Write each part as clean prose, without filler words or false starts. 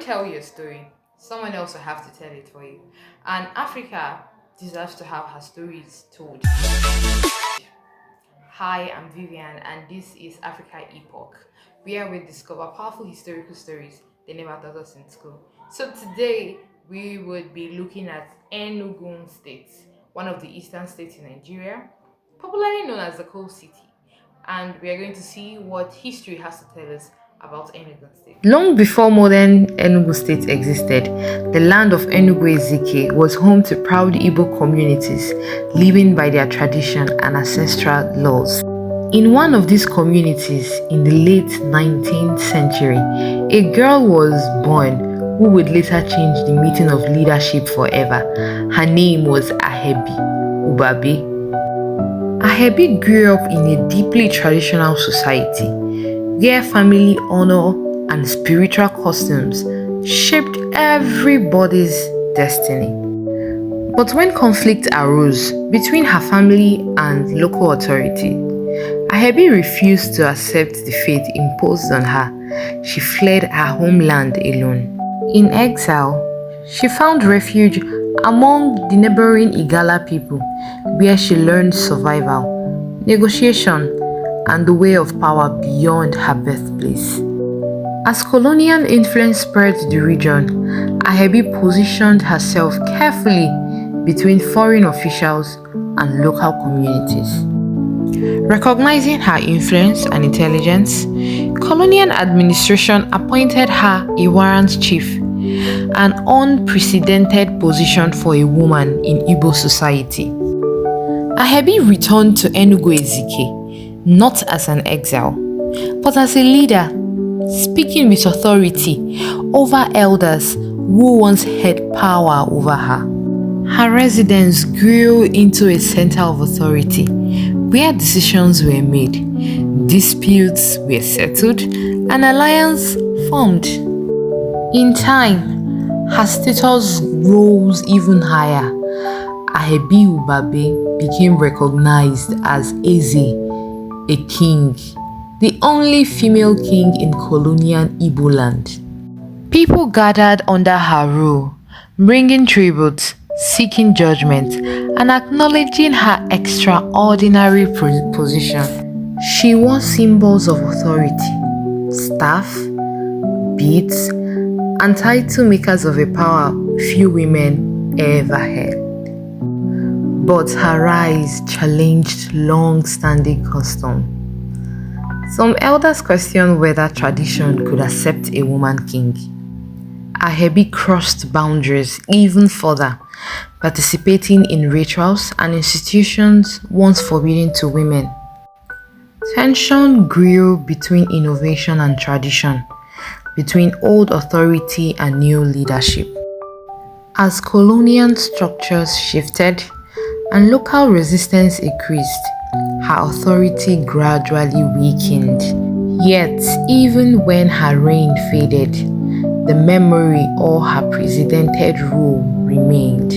tell you a story, someone else will have to tell it for you. And Africa deserves to have her stories told. Hi, I'm Vivian, and this is Africa Epoch, where we discover powerful historical stories they never taught us in school. So today we would be looking at Enugu State, one of the eastern states in Nigeria, popularly known as the Coal City. And we are going to see what history has to tell us about Enugu State. Long before modern Enugu State existed, the land of Enugu-Ezike was home to proud Igbo communities living by their tradition and ancestral laws. In one of these communities in the late 19th century, a girl was born who would later change the meaning of leadership forever. Her name was Ahebi Ugbabe. Ahẹbi grew up in a deeply traditional society where family honor and spiritual customs shaped everybody's destiny. But when conflict arose between her family and local authority, Ahẹbi refused to accept the fate imposed on her. She fled her homeland alone. In exile, she found refuge among the neighboring Igala people, where she learned survival, negotiation, and the way of power beyond her birthplace. As colonial influence spread the region, Ahẹbi positioned herself carefully between foreign officials and local communities. Recognizing her influence and intelligence, colonial administration appointed her a warrant chief, an unprecedented position for a woman in Igbo society. Ahẹbi returned to Enugu-Ezike, not as an exile, but as a leader, speaking with authority over elders who once had power over her. Her residence grew into a center of authority where decisions were made, disputes were settled, and alliance formed. In time, her status rose even higher. Ahebi Ugbabe became recognized as Eze, a king, the only female king in colonial Igbo land. People gathered under her rule, bringing tribute, seeking judgment, and acknowledging her extraordinary position. She wore symbols of authority, staff, beads, and title makers of a power few women ever had. But her rise challenged long-standing custom. Some elders questioned whether tradition could accept a woman king. Ahẹbi crossed boundaries even further, participating in rituals and institutions once forbidden to women. Tension grew between innovation and tradition, between old authority and new leadership. As colonial structures shifted and local resistance increased, her authority gradually weakened. Yet, even when her reign faded, the memory of her precedented rule remained.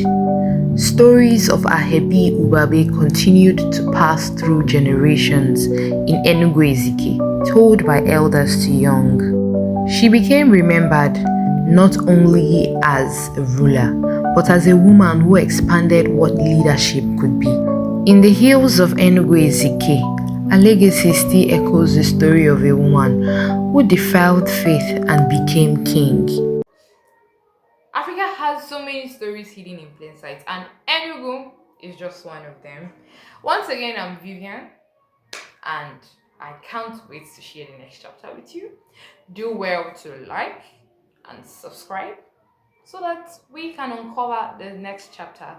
Stories of Ahẹbi Ugbabe continued to pass through generations in Enugu-Ezike, told by elders to young. She became remembered not only as a ruler, but as a woman who expanded what leadership could be. In the hills of Enugu-Ezike, a legacy still echoes the story of a woman who defied faith and became king. Africa has so many stories hidden in plain sight, and Enugu is just one of them. Once again, I'm Vivian, and I can't wait to share the next chapter with you. Do well to like and subscribe so that we can uncover the next chapter.